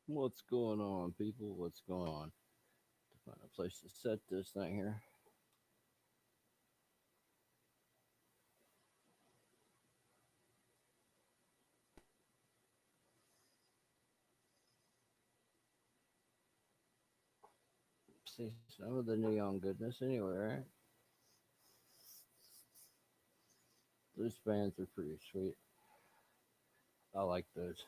What's going on, people? What's going on? To find a place to set this thing here. See some of the neon goodness anyway, right? Those bands are pretty sweet. I like those.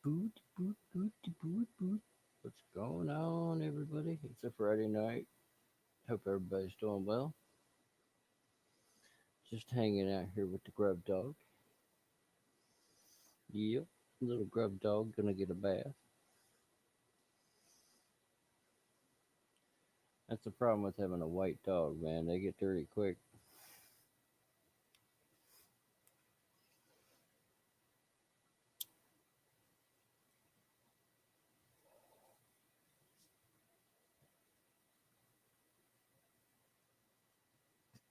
Boot, boot, boot, boot, boot. What's going on, everybody? It's a Friday night. Hope everybody's doing well. Just hanging out here with the grub dog. Yep, little grub dog gonna get a bath. That's the problem with having a white dog, man. They get dirty quick.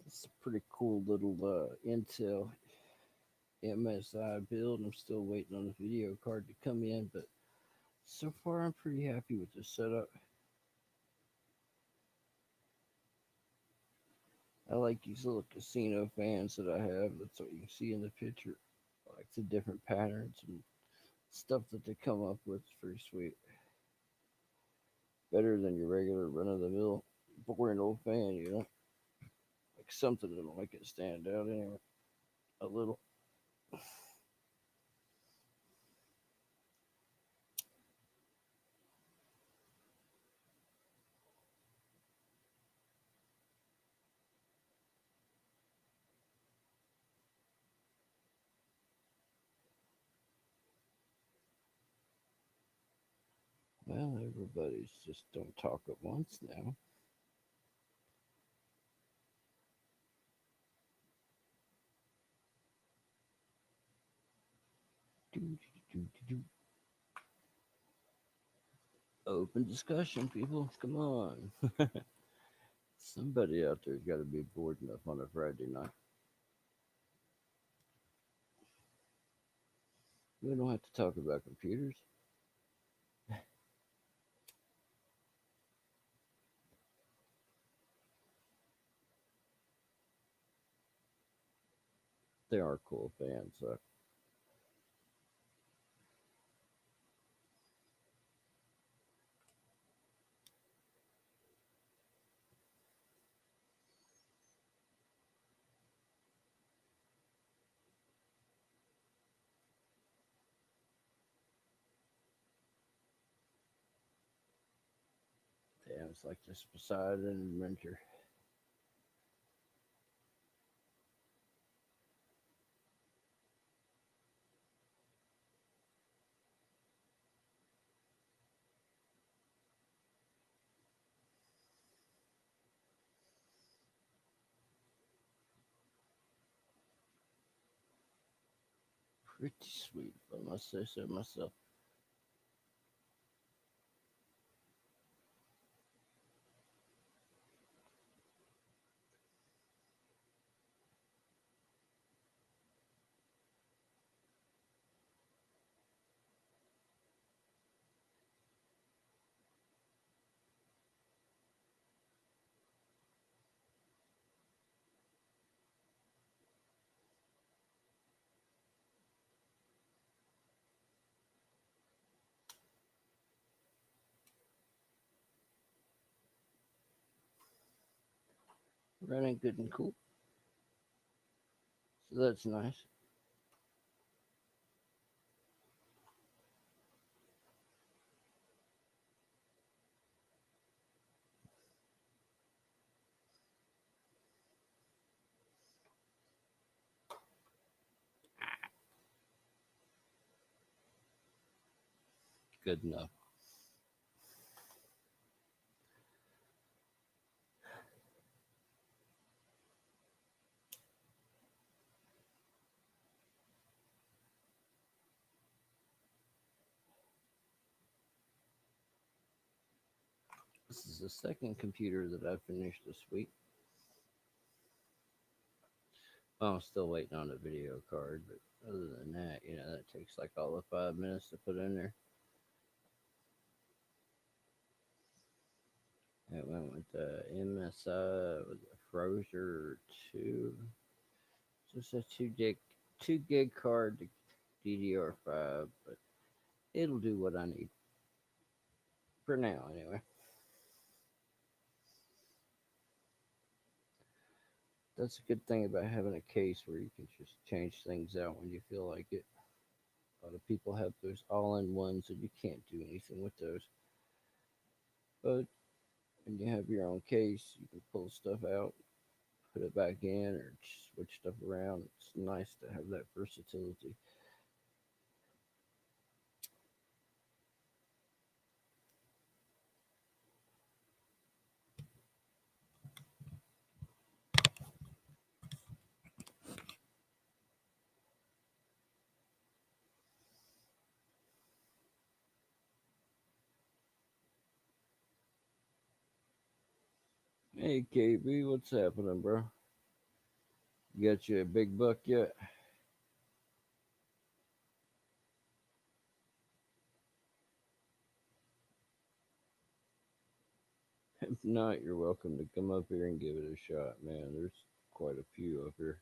It's a pretty cool little Intel MSI build. I'm still waiting on the video card to come in, but so far I'm pretty happy with the setup. I like these little casino fans that I have. That's what you can see in the picture. I like the different patterns and stuff that they come up with. It's pretty sweet. Better than your regular run of the mill boring old fan, you know? Like something that'll make it stand out anyway. A little. Well, everybody's just don't talk at once now. Open discussion, people. Come on. Somebody out there's got to be bored enough on a Friday night. We don't have to talk about computers. They are cool fans. So damn, it's like this Poseidon adventure. Pretty sweet, if I must say so myself. Running good and cool. So that's nice. Good enough. This is the second computer that I finished this week. Well, I'm still waiting on a video card, but other than that, that takes like all of 5 minutes to put in there. It went with the MSI with the Frozer 2. Just a 2 gig card to DDR5, but it'll do what I need for now anyway. That's a good thing about having a case where you can just change things out when you feel like it. A lot of people have those all-in ones and you can't do anything with those. But when you have your own case, you can pull stuff out, put it back in, or switch stuff around. It's nice to have that versatility. Hey KB, what's happening, bro? You got you a big buck yet? If not, you're welcome to come up here and give it a shot, man. There's quite a few up here.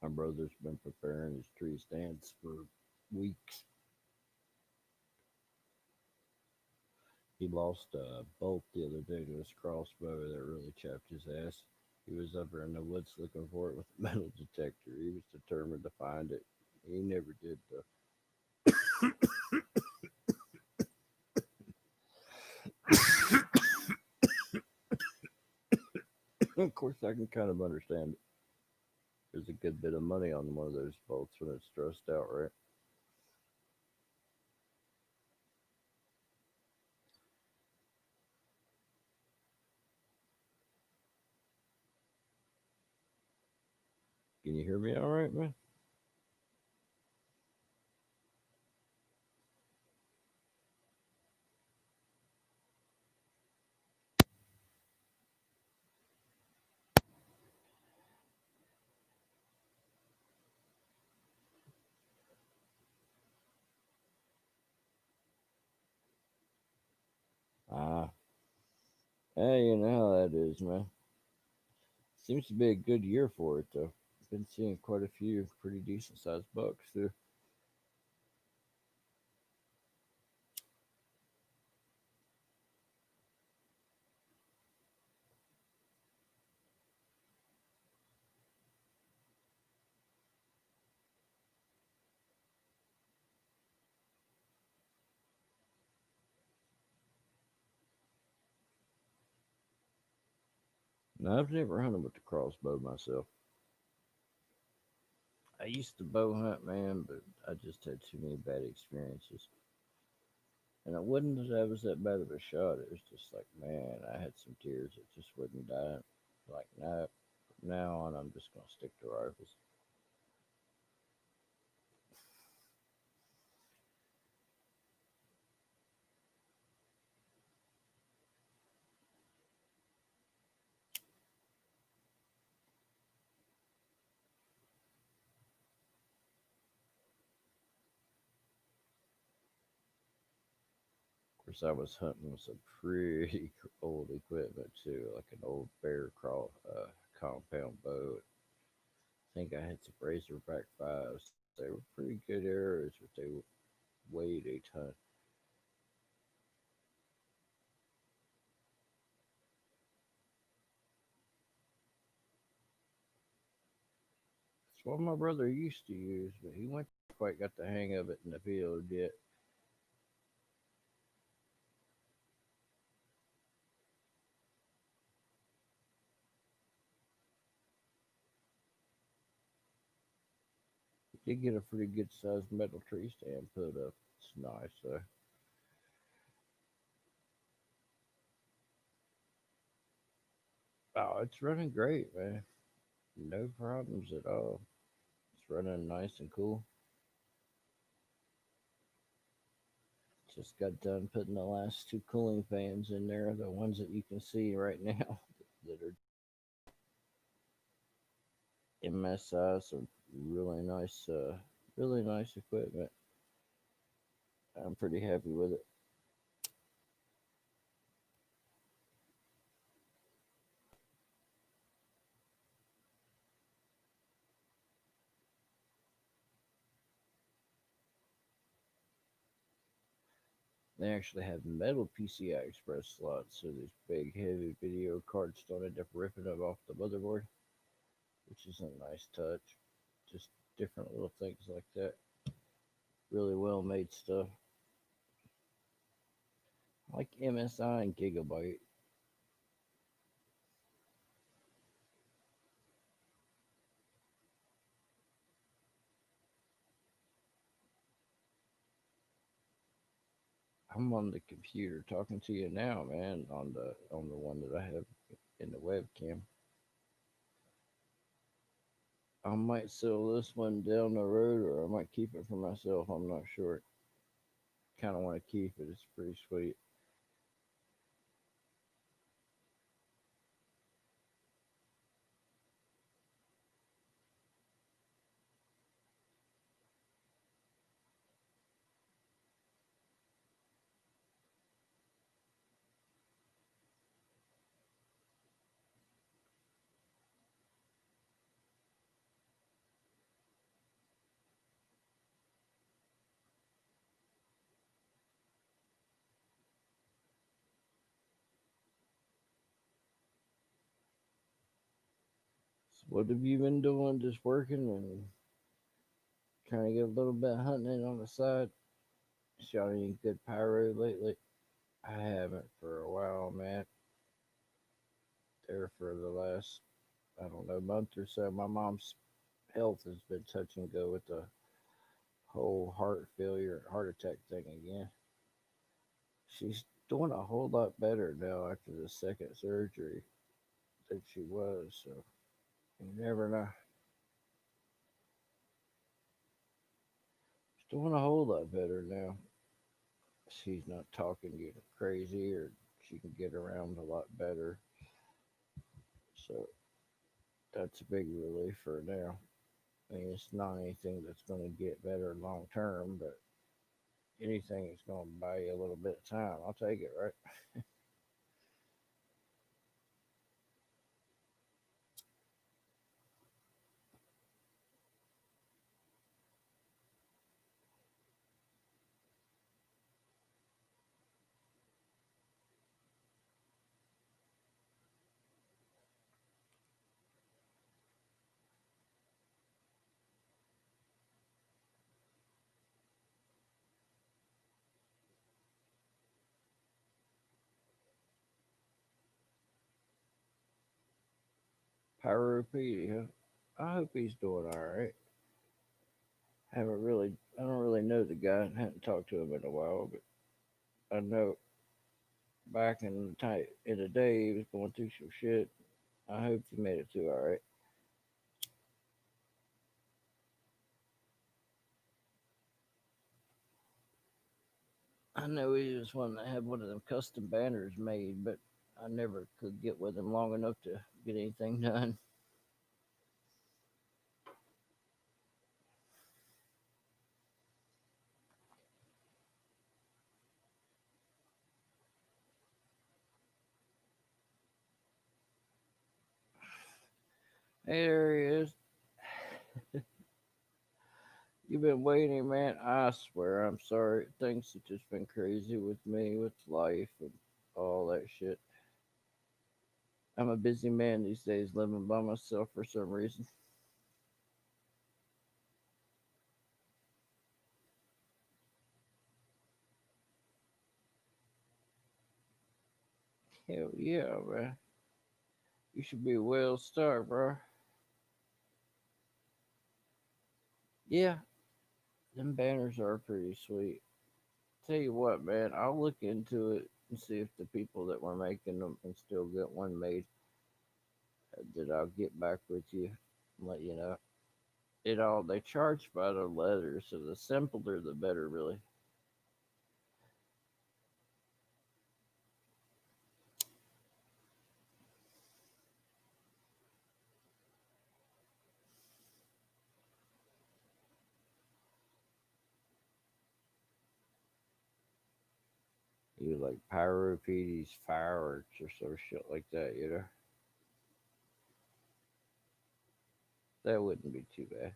My brother's been preparing his tree stands for weeks. He lost a bolt the other day to his crossbow that really chapped his ass. He was up there in the woods looking for it with a metal detector. He was determined to find it. He never did, though. Of course, I can kind of understand it. There's a good bit of money on one of those bolts when it's stressed out, right? Can you hear me all right, man? Ah, hey, you know how that is, man. Seems to be a good year for it, though. Been seeing quite a few pretty decent sized bucks, too. Now, I've never hunted with the crossbow myself. I used to bow hunt, man, but I just had too many bad experiences. And it wasn't that I was that bad of a shot. It was just like, man, I had some tears that just wouldn't die. Like, nah, from now on, I'm just going to stick to rifles. Of course, I was hunting with some pretty old equipment, too, like an old bear crawl compound bow. I think I had some Razorback 5s. They were pretty good arrows, but they weighed a ton. That's what my brother used to use, but he went quite got the hang of it in the field yet. He did get a pretty good sized metal tree stand put up. It's nice though. Oh, it's running great, man. No problems at all. It's running nice and cool. Just got done putting the last two cooling fans in there, the ones that you can see right now that are MSI, some really nice equipment. I'm pretty happy with it. They actually have metal PCI Express slots, so these big, heavy video cards don't end up ripping them off the motherboard, which is a nice touch. Just different little things like that. Really well made stuff. Like MSI and Gigabyte. I'm on the computer talking to you now, man, on the one that I have in the webcam. I might sell this one down the road, or I might keep it for myself. I'm not sure. Kind of want to keep it. It's pretty sweet. So what have you been doing? Just working and trying to get a little bit hunting in on the side. Shot any good pyro lately? I haven't for a while, man. There for the last, I don't know, month or so. My mom's health has been touch and go with the whole heart failure, heart attack thing again. She's doing a whole lot better now after the second surgery than she was. So you never know. She's doing a whole lot better now. She's not talking you crazy, or she can get around a lot better. So that's a big relief for her now. I mean, it's not anything that's going to get better long term, but anything that's going to buy you a little bit of time, I'll take it, right? Pyropedia. I hope he's doing all right. I don't really know the guy. I haven't talked to him in a while, but I know back in in the day he was going through some shit. I hope he made it through all right. I know he was one that had one of them custom banners made, but I never could get with him long enough to get anything done. Hey, there he is. You've been waiting, man. I swear, I'm sorry. Things have just been crazy with me, with life, and all that shit. I'm a busy man these days, living by myself for some reason. Hell yeah, man. You should be a well star, bro. Yeah, them banners are pretty sweet. Tell you what, man, I'll look into it and see if the people that were making them can still get one made. that I'll get back with you and let you know. It all they charge by the letter, so the simpler the better, really. You like Pyropedies fireworks or some shit like that, you know? That wouldn't be too bad.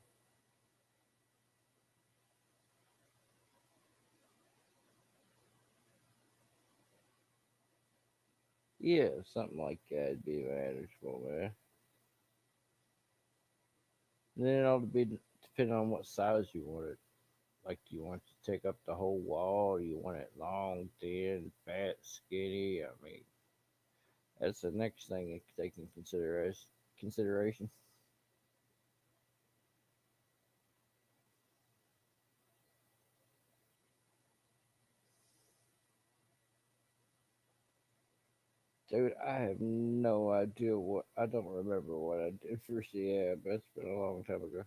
Yeah, something like that'd be manageable, man. And then it'll be depending on what size you want it. Like, do you want to take up the whole wall? Do you want it long, thin, fat, skinny? I mean, that's the next thing to take in consideration. Dude, I have no idea what. I don't remember what I did for CAB. That's been a long time ago.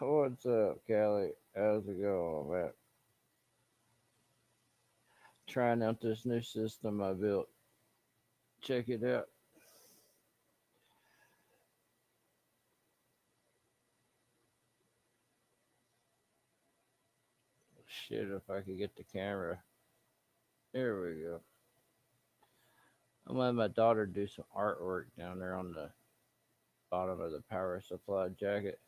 What's up, Callie? How's it going, man? Trying out this new system I built. Check it out. Shit, if I could get the camera. There we go. I'm letting my daughter do some artwork down there on the bottom of the power supply jacket.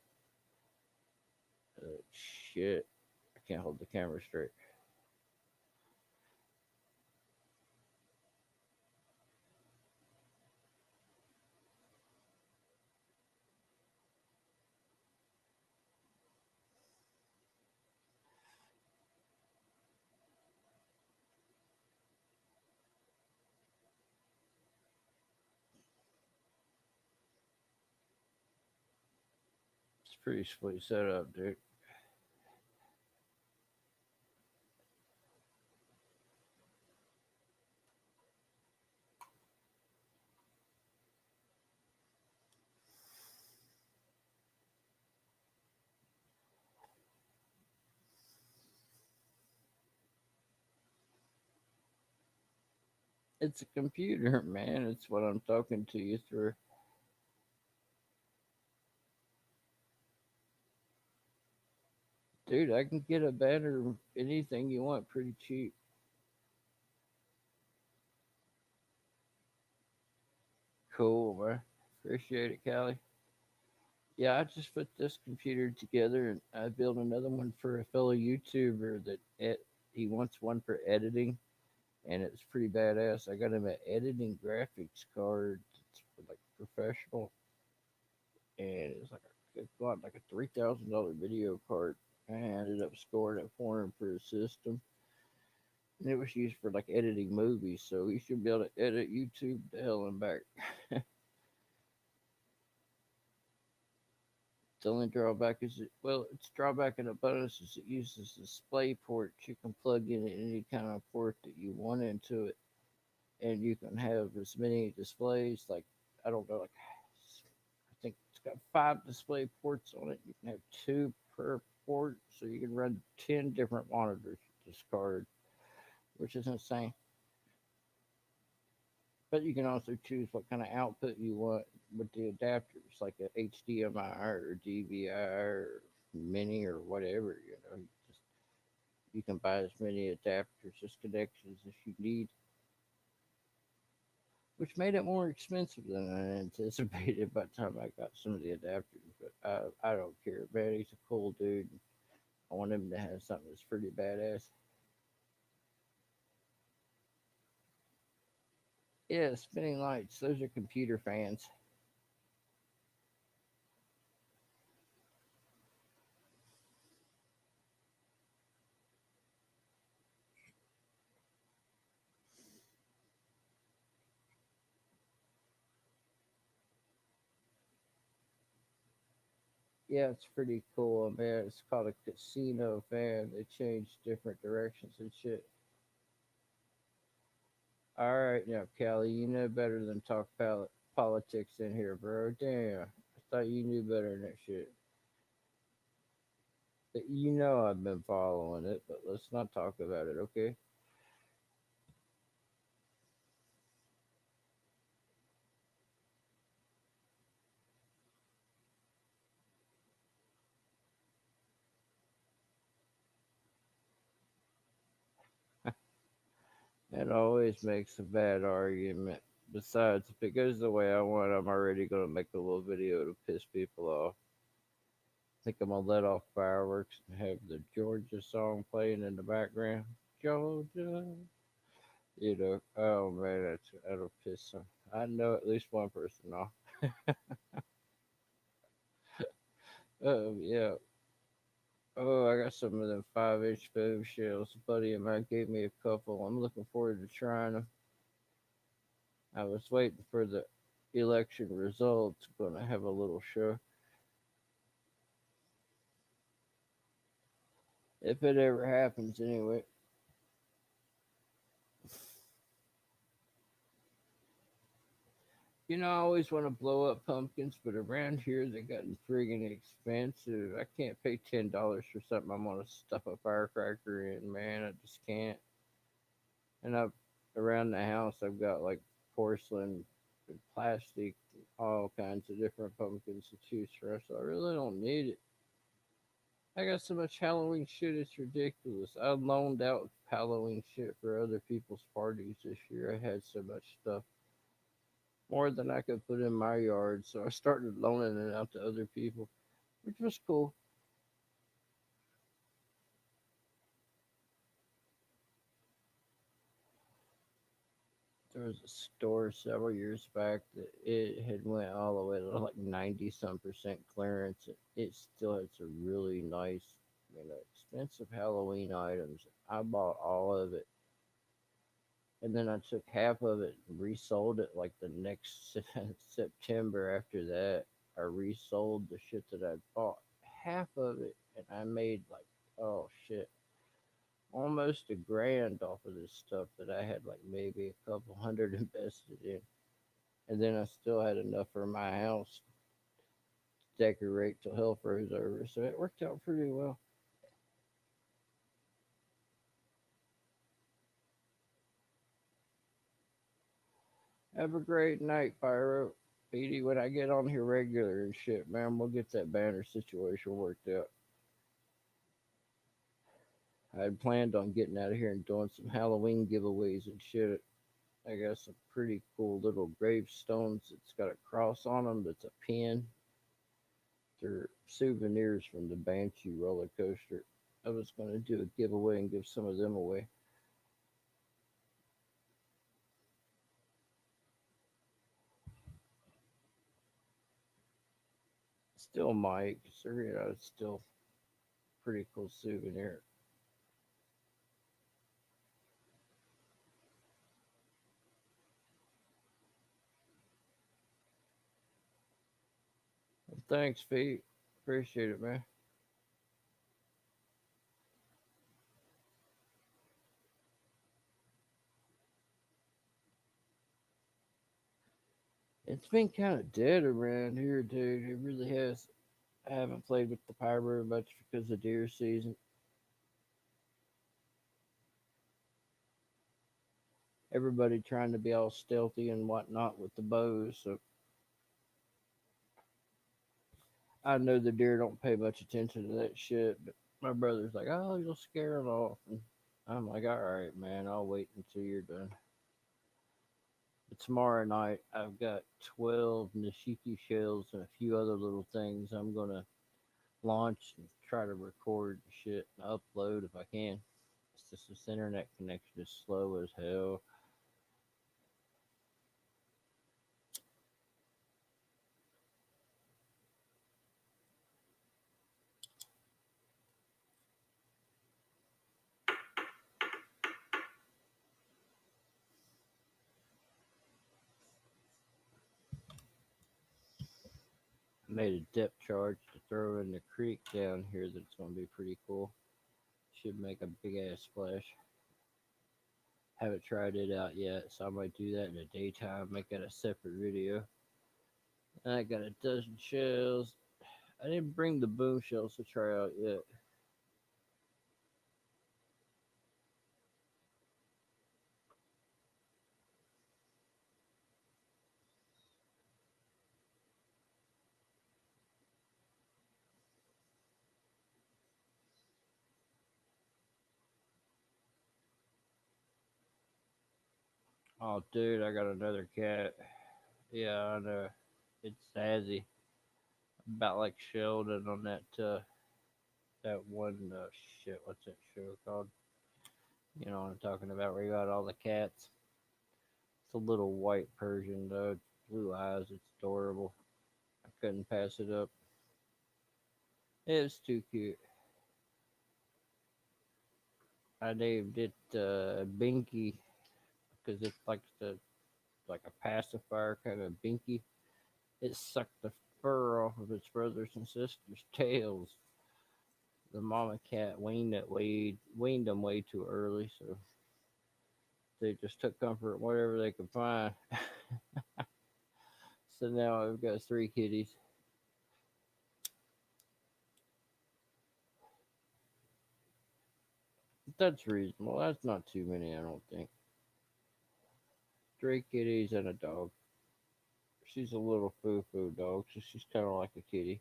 Shit, I can't hold the camera straight. It's pretty sweet setup, dude. It's a computer, man. It's what I'm talking to you through. Dude, I can get a banner, anything you want, pretty cheap. Cool, man. Appreciate it, Callie. Yeah, I just put this computer together and I built another one for a fellow YouTuber he wants one for editing and it's pretty badass. I got him an editing graphics card. It's for like professional and it's like a $3,000 video card. I ended up scoring it for him for his system. And it was used for like editing movies, so he should be able to edit YouTube to hell and back. The only drawback is its drawback and a bonus is it uses display port. You can plug in any kind of port that you want into it, and you can have as many displays. Like I don't know, like I think it's got 5 display ports on it. You can have two per port, so you can run 10 different monitors with this card, which is insane. But you can also choose what kind of output you want with the adapters, like a HDMI or DVI or mini or whatever. You can buy as many adapters as connections as you need, which made it more expensive than I anticipated by the time I got some of the adapters. But I don't care, man. He's a cool dude. I want him to have something that's pretty badass. Yeah, spinning lights. Those are computer fans. Yeah, it's pretty cool, man. It's called a casino fan. They change different directions and shit. All right, now, Callie, you know better than talk politics in here, bro. Damn. I thought you knew better than that shit. But you know I've been following it, but let's not talk about it, okay? That always makes a bad argument. Besides, if it goes the way I want, I'm already going to make a little video to piss people off. Think I'm gonna let off fireworks and have the Georgia song playing in the background. Georgia, oh man, that'll piss some. I know at least one person off. Yeah. Oh, I got some of them 5-inch foam shells. A buddy of mine gave me a couple. I'm looking forward to trying them. I was waiting for the election results. Gonna have a little show if it ever happens. Anyway, I always want to blow up pumpkins, but around here they gotten friggin' expensive. I can't pay $10 for something I'm gonna stuff a firecracker in, man. I just can't. And I've around the house I've got like porcelain and plastic, all kinds of different pumpkins to choose from, so I really don't need it. I got so much Halloween shit, it's ridiculous. I loaned out Halloween shit for other people's parties this year. I had so much stuff, more than I could put in my yard, so I started loaning it out to other people, which was cool. There was a store several years back that it had went all the way to like 90 some percent clearance. It still had some really nice, expensive Halloween items. I bought all of it, and then I took half of it and resold it like the next September. After that, I resold the shit that I bought, half of it, and I made like, oh shit, almost $1,000 off of this stuff that I had like maybe a couple hundred invested in. And then I still had enough for my house to decorate till hell froze over. So it worked out pretty well. Have a great night, Pyro. Petey, when I get on here regular and shit, man, we'll get that banner situation worked out. I had planned on getting out of here and doing some Halloween giveaways and shit. I got some pretty cool little gravestones. It's got a cross on them that's a pin. They're souvenirs from the Banshee roller coaster. I was going to do a giveaway and give some of them away. Still might, 'cause it's still pretty cool souvenir. Well, thanks, Pete. Appreciate it, man. It's been kind of dead around here, dude. It really has. I haven't played with the pyro much because of deer season. Everybody trying to be all stealthy and whatnot with the bows. So I know the deer don't pay much attention to that shit. But my brother's like, "Oh, you'll scare them off." And I'm like, "All right, man. I'll wait until you're done." But tomorrow night, I've got 12 Nishiki shells and a few other little things I'm gonna launch and try to record the shit and upload if I can. It's just this internet connection is slow as hell. I made a depth charge to throw in the creek down here that's gonna be pretty cool. Should make a big ass splash. Haven't tried it out yet, so I might do that in the daytime, make it a separate video. And I got a dozen shells. I didn't bring the boom shells to try out yet. Oh, dude, I got another cat. Yeah, I know. It's Zazzy. About like Sheldon on that one shit. What's that show called? You know what I'm talking about? Where you got all the cats. It's a little white Persian though, blue eyes. It's adorable. I couldn't pass it up. It's too cute. I named it Binky because it's like a pacifier kind of Binky. It sucked the fur off of its brothers and sisters' tails. The mama cat weaned them way too early, so they just took comfort in whatever they could find. So now I've got three kitties. That's reasonable. That's not too many, I don't think. Three kitties and a dog. She's a little foo-foo dog, so she's kind of like a kitty.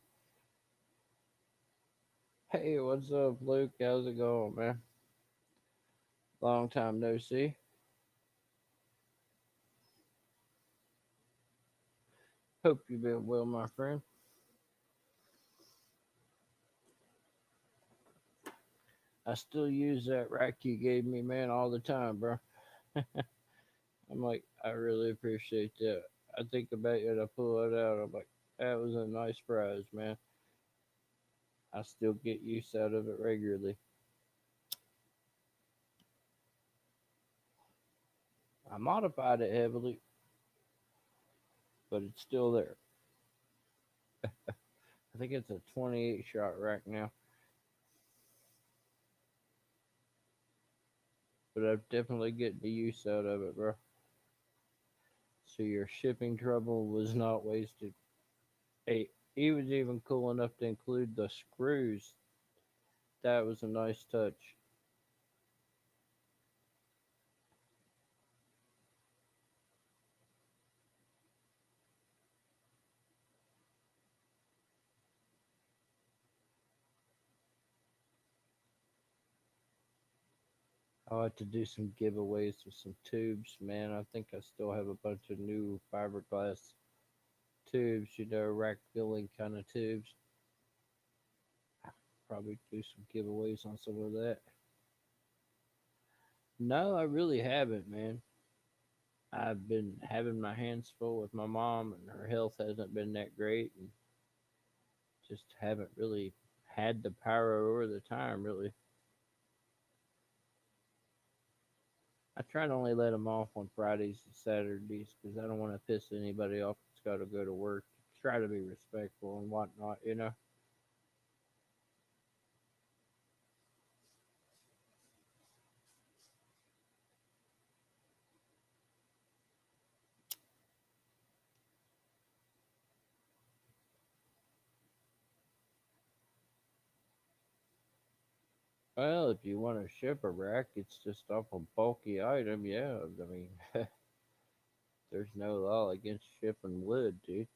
Hey, what's up, Luke? How's it going, man? Long time no see. Hope you've been well, my friend. I still use that rack you gave me, man, all the time, bro. I'm like, I really appreciate that. I think about you and I pull it out. I'm like, that was a nice prize, man. I still get use out of it regularly. I modified it heavily, but it's still there. I think it's a 28 shot rack now, but I'm definitely getting the use out of it, bro. So your shipping trouble was not wasted. Hey, he was even cool enough to include the screws. That was a nice touch. I'll have to do some giveaways with some tubes, man. I think I still have a bunch of new fiberglass tubes, rack filling kind of tubes. Probably do some giveaways on some of that. No, I really haven't, man. I've been having my hands full with my mom, and her health hasn't been that great, and just haven't really had the power or the time, really. I try to only let them off on Fridays and Saturdays because I don't want to piss anybody off that's got to go to work. Try to be respectful and whatnot. Well, if you want to ship a rack, it's just off a bulky item. Yeah, I mean, there's no law against shipping wood, dude.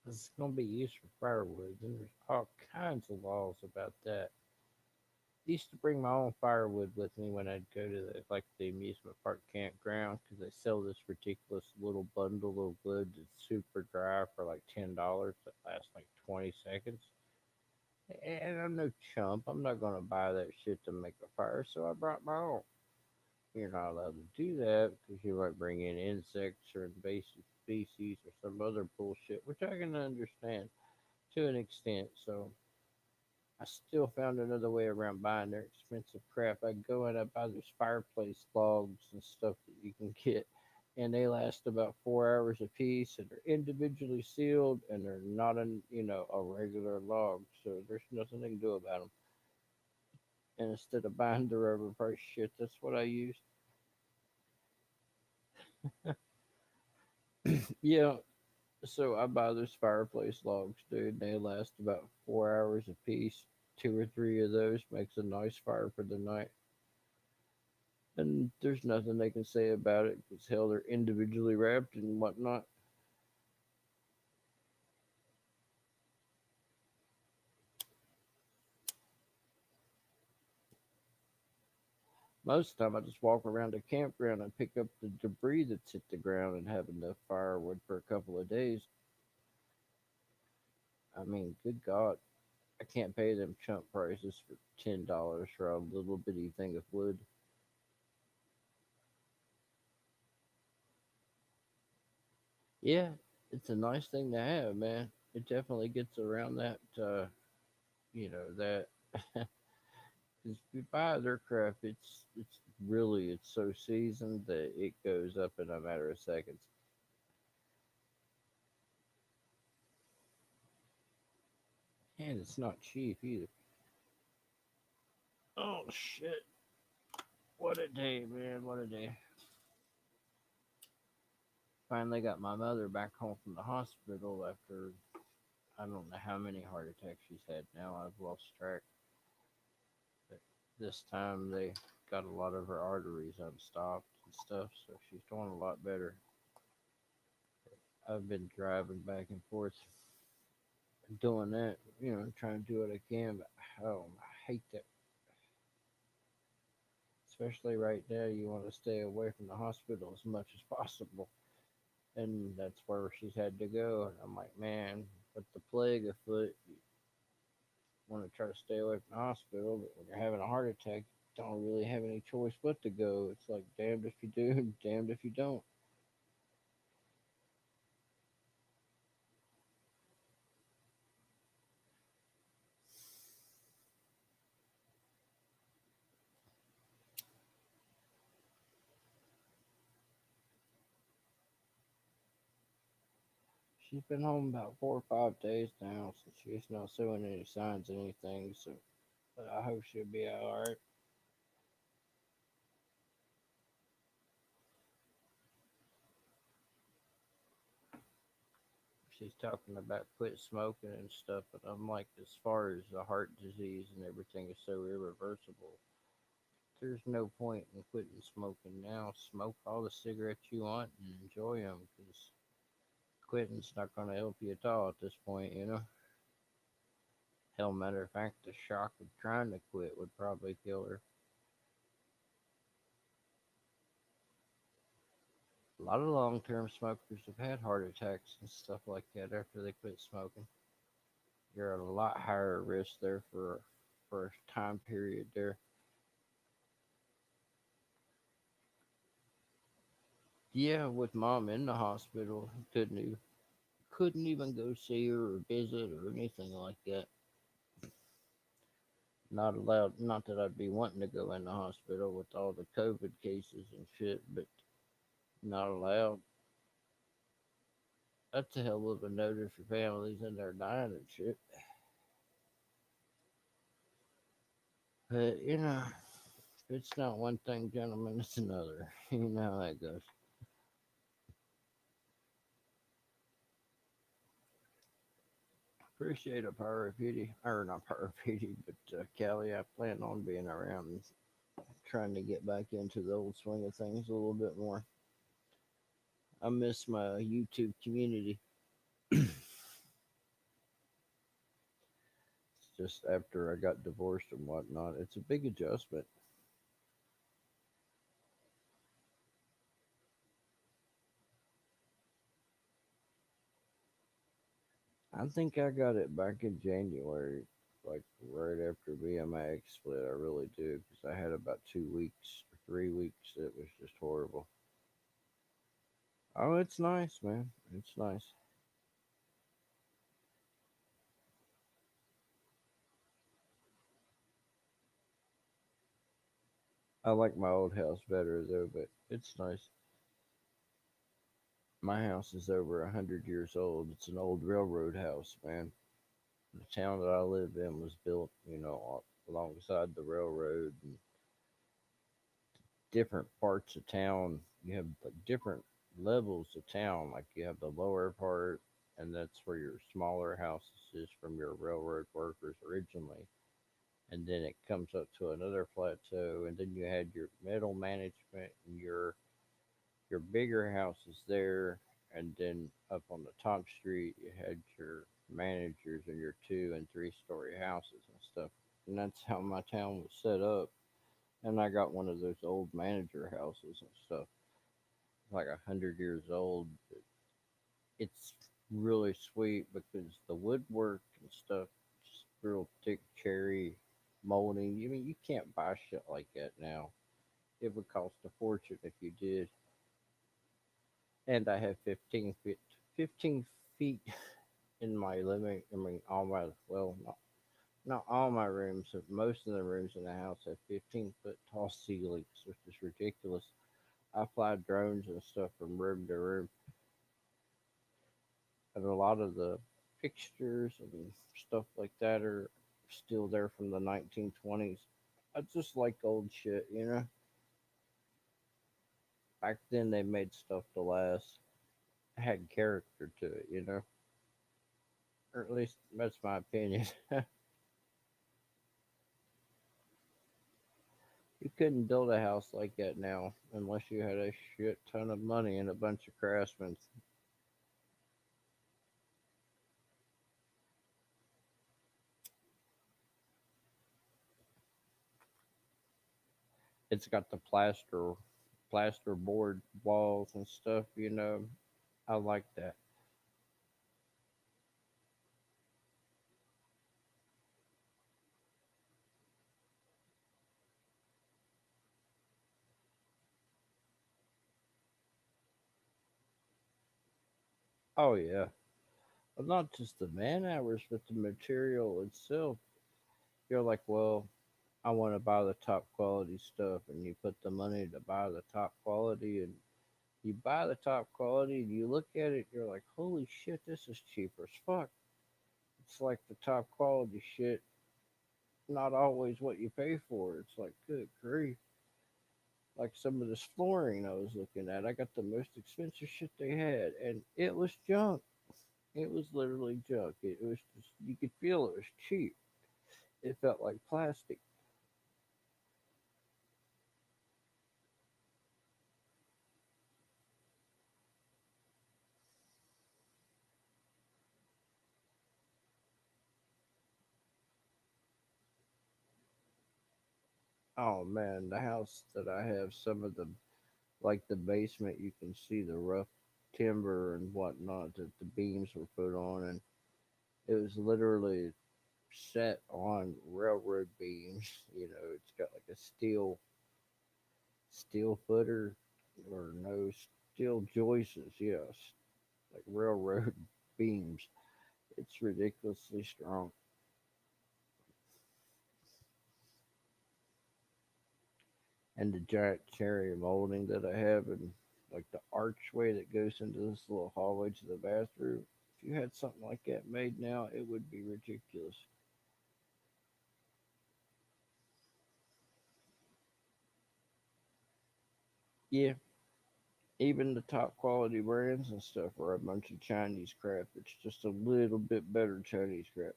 It's going to be used for firewood, and there's all kinds of laws about that. I used to bring my own firewood with me when I'd go to the amusement park campground because they sell this ridiculous little bundle of wood that's super dry for like $10 that lasts like 20 seconds. And I'm no chump. I'm not gonna buy that shit to make a fire, so I brought my own. you're not allowed to do that because you might bring in insects or invasive species or some other bullshit, which I can understand to an extent. So I still found another way around buying their expensive crap. I go and I buy those fireplace logs and stuff that you can get, and they last about 4 hours a piece, and they're individually sealed, and they're not a regular log, so there's nothing they can do about them. And instead of buying the overpriced shit, that's what I use. Yeah, so I buy those fireplace logs, dude. They last about 4 hours a piece. Two or three of those makes a nice fire for the night. And there's nothing they can say about it because hell, they're individually wrapped and whatnot. Most of the time, I just walk around the campground and pick up the debris that's hit the ground and have enough firewood for a couple of days. I mean, good God, I can't pay them chump prices for $10 for a little bitty thing of wood. Yeah, it's a nice thing to have, man. It definitely gets around that, that. Because if you buy their craft, it's really it's so seasoned that it goes up in a matter of seconds. And it's not cheap either. Oh shit! What a day, man! What a day! Finally got my mother back home from the hospital after I don't know how many heart attacks she's had now. I've lost track. But this time they got a lot of her arteries unstopped and stuff, so she's doing a lot better. I've been driving back and forth doing that, trying to do what I can, but I hate that. Especially right now, you want to stay away from the hospital as much as possible. And that's where she's had to go. And I'm like, man, with the plague afoot, you want to try to stay away from the hospital, but when you're having a heart attack, you don't really have any choice but to go. It's like, damned if you do, damned if you don't. She's been home about 4 or 5 days now, so she's not showing any signs of anything. So I hope she'll be all right. She's talking about quit smoking and stuff, but I'm like, as far as the heart disease and everything is so irreversible, there's no point in quitting smoking now. Smoke all the cigarettes you want and enjoy them, because quitting's not going to help you at all at this point. Hell, matter of fact, the shock of trying to quit would probably kill her. A lot of long-term smokers have had heart attacks and stuff like that after they quit smoking. You're at a lot higher risk there for a time period there. Yeah, with mom in the hospital, couldn't even go see her or visit or anything like that. Not allowed. Not that I'd be wanting to go in the hospital with all the COVID cases and shit, but not allowed. That's a hell of a note if your family's in there dying and shit. But if it's not one thing, gentlemen, it's another. You know how that goes. Appreciate a power of pity, or not power of pity, but Callie, I plan on being around and trying to get back into the old swing of things a little bit more. I miss my YouTube community. It's just after I got divorced and whatnot, it's a big adjustment. I think I got it back in January, like right after me and my ex split. I really do, because I had about 2 weeks. 3 weeks. It was just horrible. Oh, it's nice, man. It's nice. I like my old house better though, but it's nice. My house is over 100 years old. It's an old railroad house, man. The town that I live in was built, alongside the railroad, and different parts of town. You have like different levels of town. Like you have the lower part, and that's where your smaller houses is from your railroad workers originally. And then it comes up to another plateau, and then you had your middle management and your bigger houses there, and then up on the top street you had your managers and your 2 and 3 story houses and stuff. And that's how my town was set up. And I got one of those old manager houses and stuff. It's like 100 years old. It's really sweet because the woodwork and stuff, just real thick cherry molding. I mean, you can't buy shit like that now. It would cost a fortune if you did. And I have 15 feet in my living. I mean, not all my rooms, but most of the rooms in the house have 15-foot tall ceilings, which is ridiculous. I fly drones and stuff from room to room, and a lot of the fixtures and stuff like that are still there from the 1920s. I just like old shit, you know. Back then, they made stuff to last, had character to it, you know. Or at least that's my opinion. You couldn't build a house like that now unless you had a shit ton of money and a bunch of craftsmen. It's got the plasterboard walls and stuff, you know. I like that. Oh yeah. Well, not just the man hours, but the material itself. You're like, well, I want to buy the top quality stuff, and you put the money to buy the top quality, and you buy the top quality, and you look at it, you're like, holy shit, this is cheap as fuck. It's like the top quality shit, not always what you pay for. It's like, good grief. Like some of this flooring I was looking at, I got the most expensive shit they had, and it was junk. It was literally junk. It was just, you could feel it was cheap. It felt like plastic. Oh man, the house that I have, some of the, like the basement, you can see the rough timber and whatnot that the beams were put on, and it was literally set on railroad beams. You know, it's got like a steel footer or no steel joists. Yes, like railroad beams. It's ridiculously strong. And the giant cherry molding that I have, and like the archway that goes into this little hallway to the bathroom. If you had something like that made now, it would be ridiculous. Yeah, even the top quality brands and stuff are a bunch of Chinese crap. It's just a little bit better Chinese crap.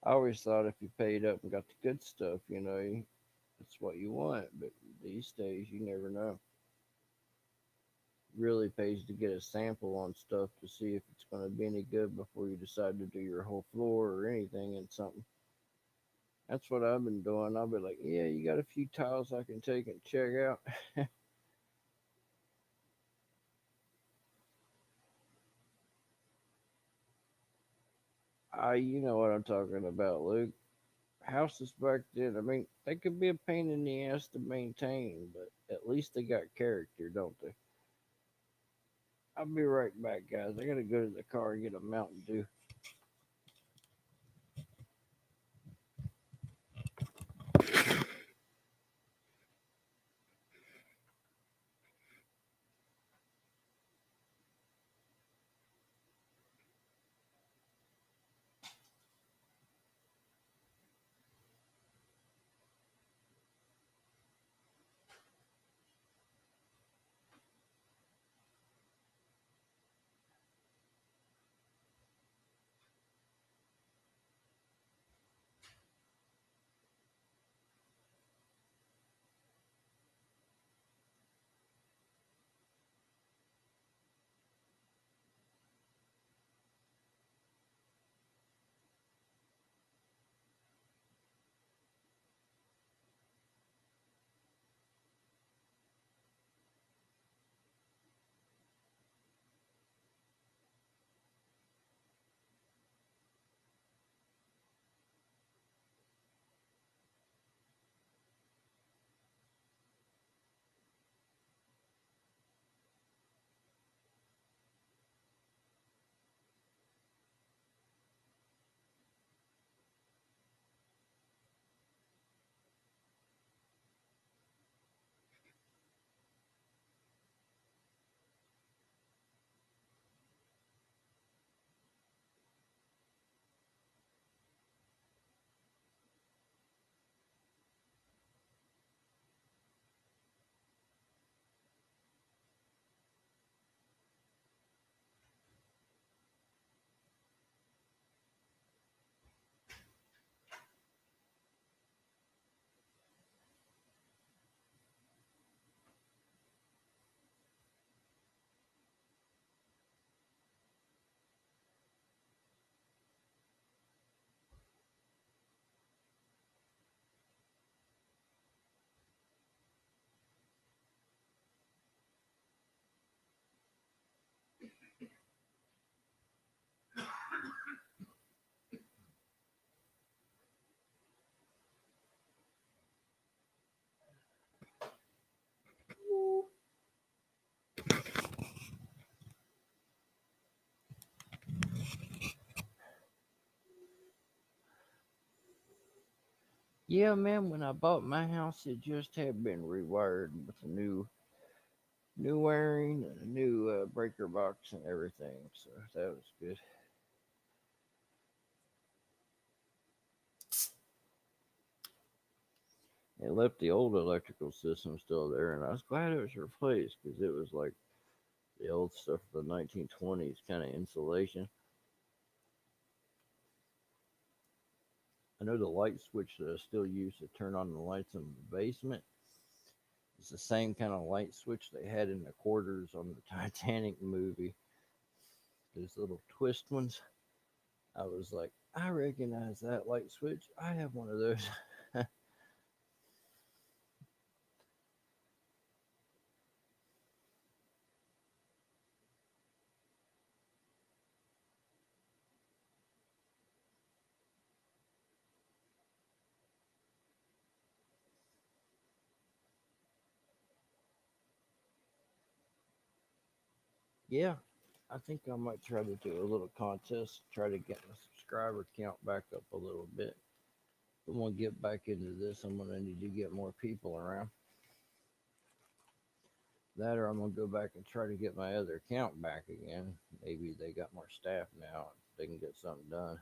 I always thought if you paid up and got the good stuff, that's what you want. But these days, you never know. Really pays to get a sample on stuff to see if it's going to be any good before you decide to do your whole floor or anything in something. That's what I've been doing. I'll be like, yeah, you got a few tiles I can take and check out. You know what I'm talking about, Luke. houses back then, I mean, they could be a pain in the ass to maintain, but at least they got character, don't they? I'll be right back, guys. I gotta go to the car and get a Mountain Dew. Yeah, man, when I bought my house, it just had been rewired with a new wiring and a new breaker box and everything. So that was good. It left the old electrical system still there, and I was glad it was replaced because it was like the old stuff of the 1920s kind of insulation. I know the light switch that I still use to turn on the lights in the basement is the same kind of light switch they had in the quarters on the Titanic movie. Those little twist ones. I was like, I recognize that light switch. I have one of those. Yeah, I think I might try to do a little contest, try to get my subscriber count back up a little bit. I'm gonna get back into this. I'm gonna need to get more people around. That or I'm gonna go back and try to get my other account back again. Maybe they got more staff now. They can get something done.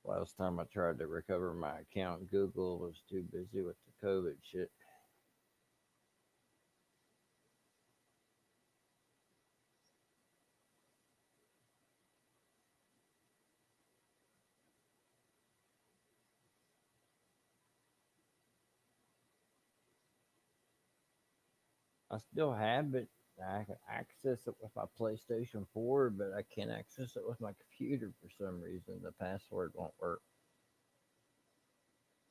Last time I tried to recover my account, Google was too busy with the COVID shit. I still have it. I can access it with my PlayStation 4, but I can't access it with my computer for some reason. The password won't work.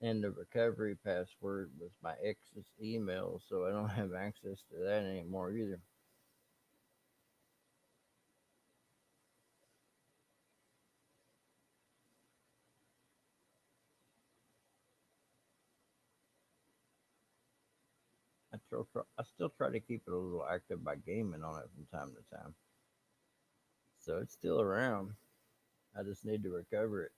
And the recovery password was my ex's email, so I don't have access to that anymore either. I still try to keep it a little active by gaming on it from time to time. So it's still around. I just need to recover it.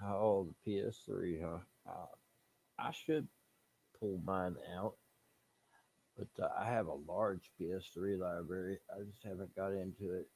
Oh, the PS3, huh? I should pull mine out, but I have a large PS3 library. I just haven't got into it.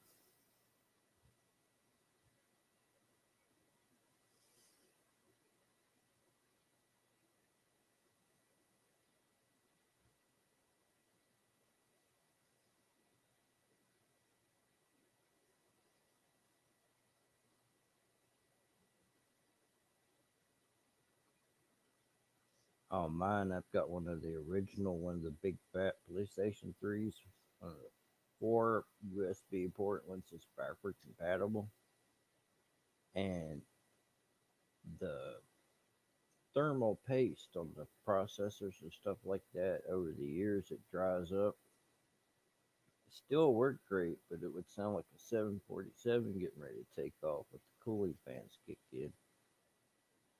On mine, I've got one of the original, one of the big fat PlayStation 3s, uh, 4 USB port, once it's backward compatible. And the thermal paste on the processors and stuff like that over the years, it dries up. It still worked great, but it would sound like a 747 getting ready to take off with the cooling fans kicked in.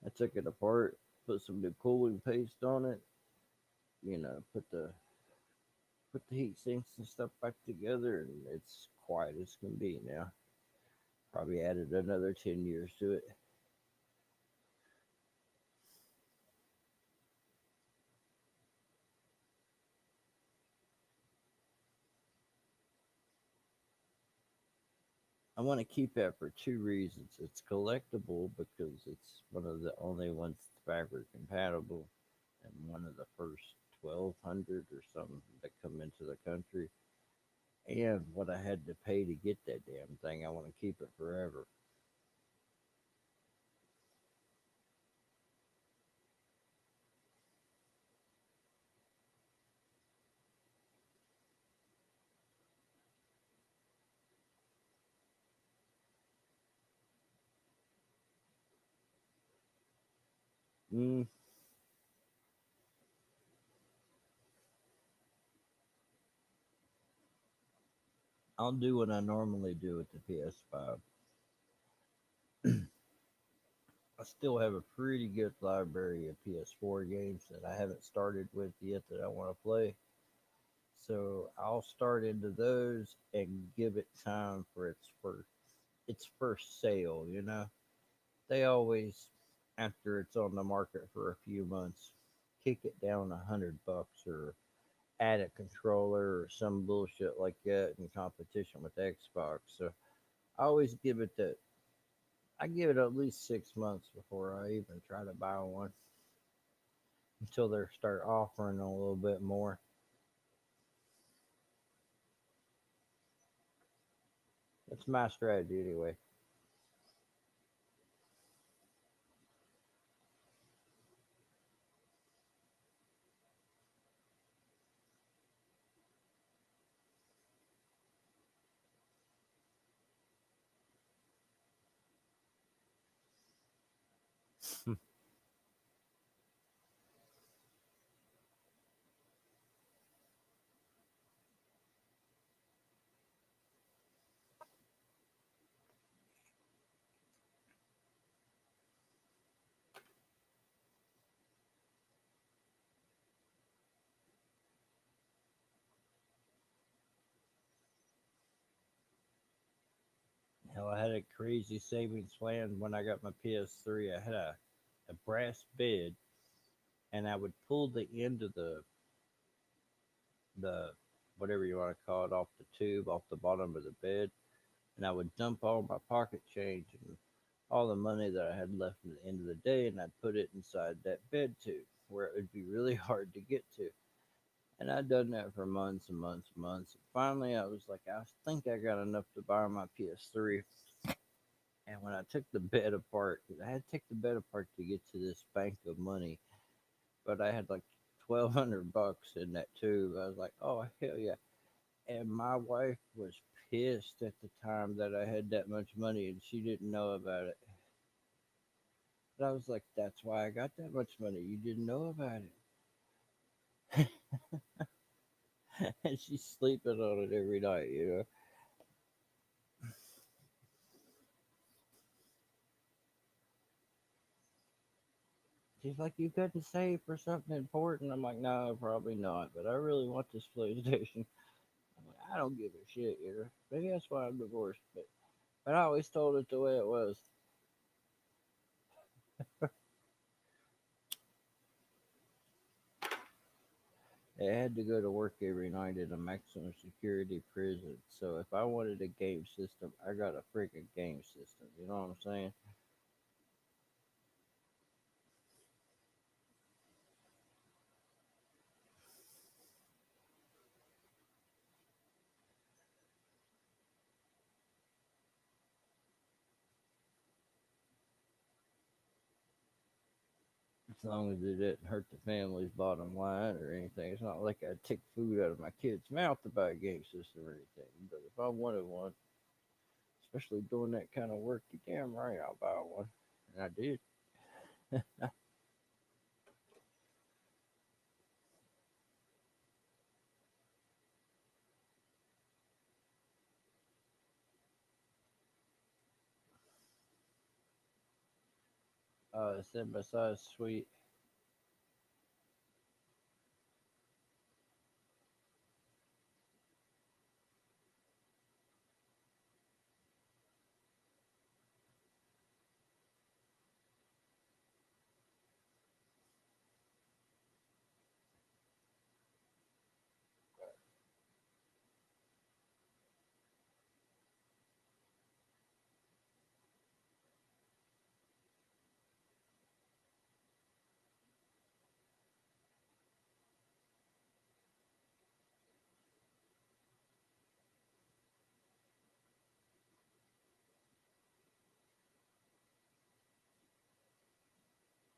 I took it apart, put some new cooling paste on it, put the heat sinks and stuff back together, and it's quiet as can be now. Probably added another 10 years to it. I want to keep that for two reasons. It's collectible because it's one of the only ones that's backward compatible, and one of the first 1,200 or something that come into the country. And what I had to pay to get that damn thing, I want to keep it forever. Mm, I'll do what I normally do with the PS5. I still have a pretty good library of PS4 games that I haven't started with yet that I want to play. So I'll start into those and give it time for its first sale. They always, after it's on the market for a few months, kick it down $100 or add a controller or some bullshit like that in competition with Xbox. So I always give it at least 6 months before I even try to buy one until they start offering a little bit more. That's my strategy anyway. Hell, I had a crazy savings plan when I got my PS3. I had a brass bed, and I would pull the end of the whatever you want to call it off the tube off the bottom of the bed, and I would dump all my pocket change and all the money that I had left at the end of the day, and I'd put it inside that bed tube where it would be really hard to get to. And I'd done that for months and months and months. And finally, I was like, I think I got enough to buy my PS3. And when I took the bed apart, 'cause I had to take the bed apart to get to this bank of money, but I had like $1,200 in that tube. I was like, oh hell yeah! And my wife was pissed at the time that I had that much money, and she didn't know about it. But I was like, that's why I got that much money. You didn't know about it. and she's sleeping on it every night. She's like, you couldn't save for something important. I'm like, no, probably not. But I really want this PlayStation. I'm like, I don't give a shit. Maybe that's why I'm divorced. But I always told it the way it was. I had to go to work every night in a maximum security prison. So if I wanted a game system, I got a freaking game system. You know what I'm saying? As long as it didn't hurt the family's bottom line or anything. It's not like I'd take food out of my kid's mouth to buy a game system or anything. But if I wanted one, especially doing that kind of work, you damn right I'll buy one. And I did. Side by side sweet.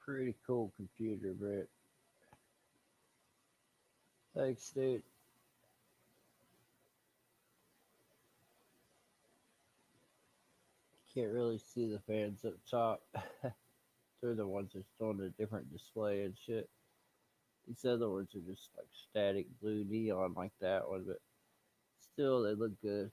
Pretty cool computer, Brett. Thanks, dude. Can't really see the fans up top. They're the ones that's on a different display and shit. These other ones are just like static blue neon like that one, but still they look good.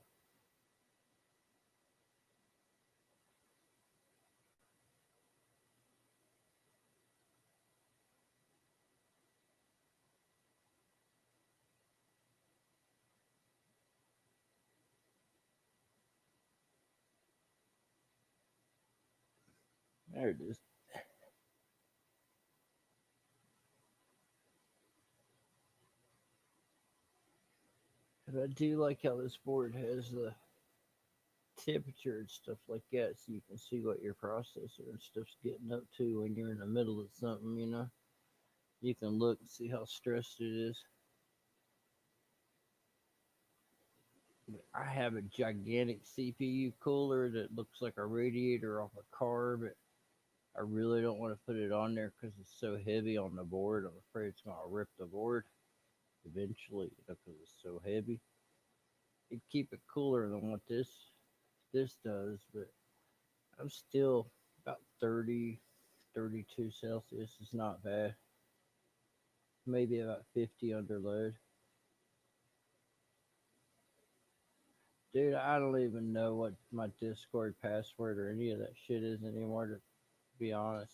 There it is. And I do like how this board has the temperature and stuff like that, so you can see what your processor and stuff's getting up to when you're in the middle of something. You can look and see how stressed it is. I have a gigantic CPU cooler that looks like a radiator off a car, but I really don't want to put it on there because it's so heavy on the board. I'm afraid it's going to rip the board eventually because it's so heavy. It'd keep it cooler than what this does, but I'm still about 30, 32 Celsius. It's not bad. Maybe about 50 under load. Dude, I don't even know what my Discord password or any of that shit is anymore, to be honest.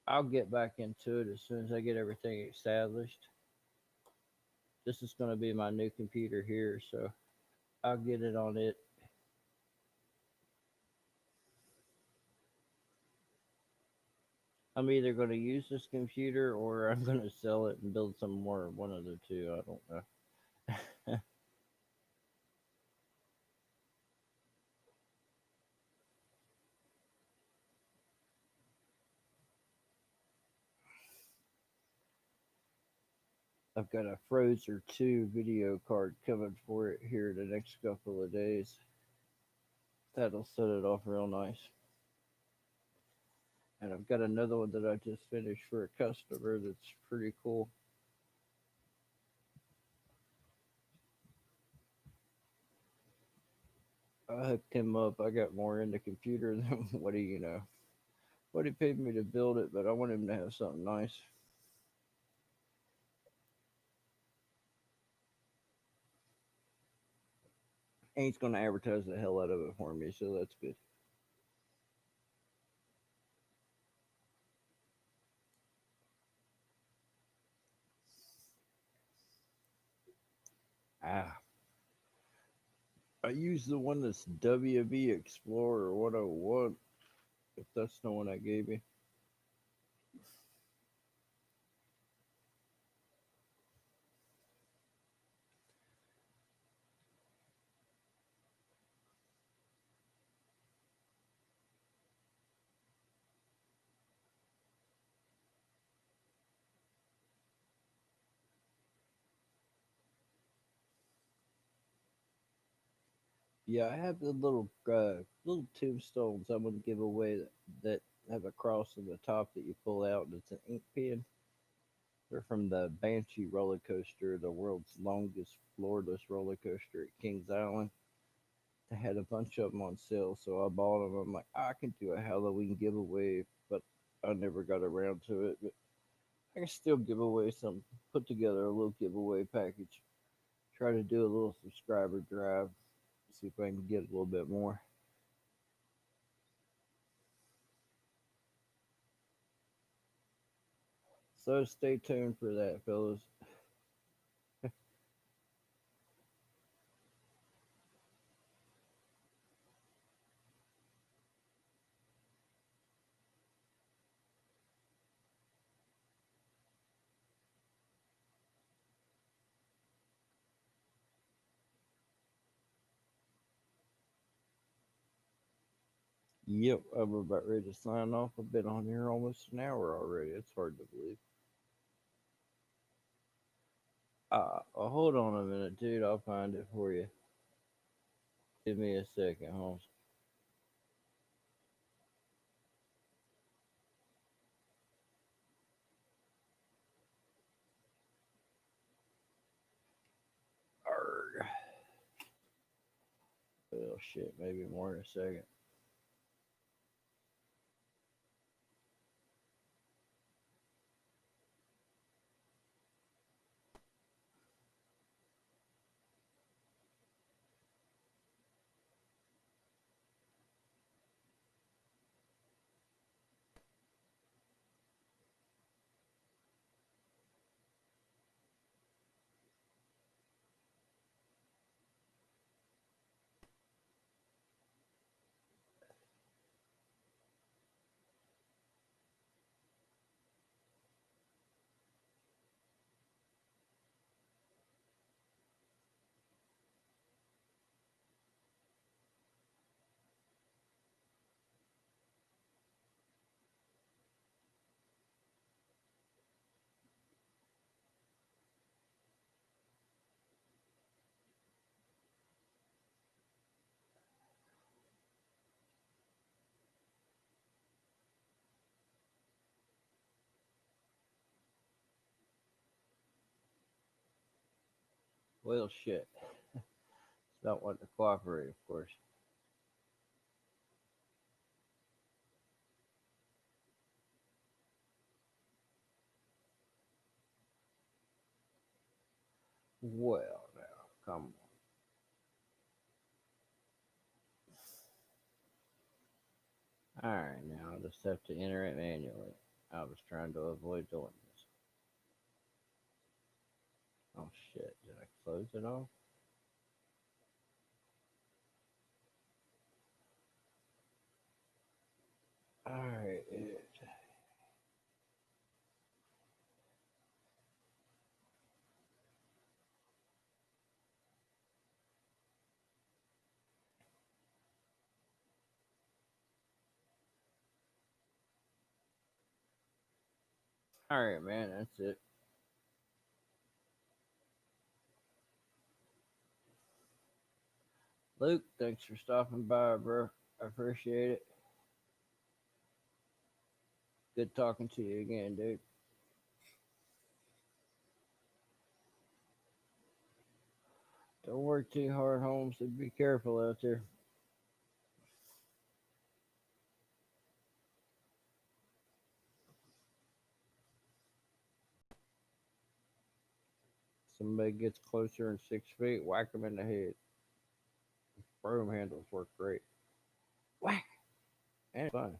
I'll get back into it as soon as I get everything established. This is going to be my new computer here, so I'll get it on it. I'm either going to use this computer or I'm going to sell it and build some more. One of the two. I don't know. I've got a Frozer 2 video card coming for it here the next couple of days. That'll set it off real nice. And I've got another one that I just finished for a customer that's pretty cool. I hooked him up. I got more into computer than what do you know? What he paid me to build it, but I want him to have something nice. And he's going to advertise the hell out of it for me, so that's good. Ah, I use the one that's WB Explorer 101, if that's the one I gave you. Yeah, I have the little tombstones I'm going to give away that have a cross on the top that you pull out, and it's an ink pen. They're from the Banshee roller coaster, the world's longest floorless roller coaster at Kings Island. They had a bunch of them on sale, so I bought them. I'm like, I can do a Halloween giveaway, but I never got around to it. But I can still give away some, put together a little giveaway package. Try to do a little subscriber drive, see if I can get a little bit more. So stay tuned for that, fellas. Yep, I'm about ready to sign off. I've been on here almost an hour already. It's hard to believe. Hold on a minute, dude. I'll find it for you. Give me a second, Holmes. Arrgh. Well, shit, maybe more in a second. Well, shit. It's not wanting to cooperate, of course. Well, now, come on. Alright, now I'll just have to enter it manually. I was trying to avoid doing this. Oh, shit. Did I close it off? Alright, alright, man. That's it. Luke, thanks for stopping by, bro. I appreciate it. Good talking to you again, dude. Don't work too hard, Holmes, and be careful out there. Somebody gets closer than 6 feet, whack them in the head. broom handles work great. Whack! And fun.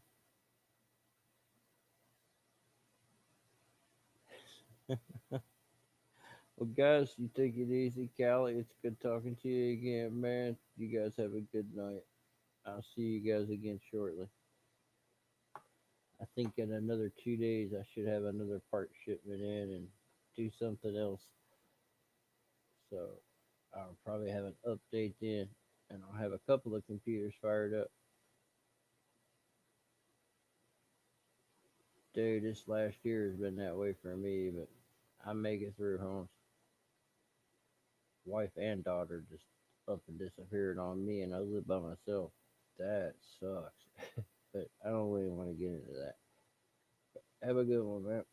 Well, guys, you take it easy. Callie, it's good talking to you again, man. You guys have a good night. I'll see you guys again shortly. I think in another 2 days, I should have another part shipment in and do something else. So I'll probably have an update then, and I'll have a couple of computers fired up. Dude, this last year has been that way for me, but I make it through, Holmes. Wife and daughter just up and disappeared on me, and I live by myself. That sucks. But I don't really want to get into that. Have a good one, man.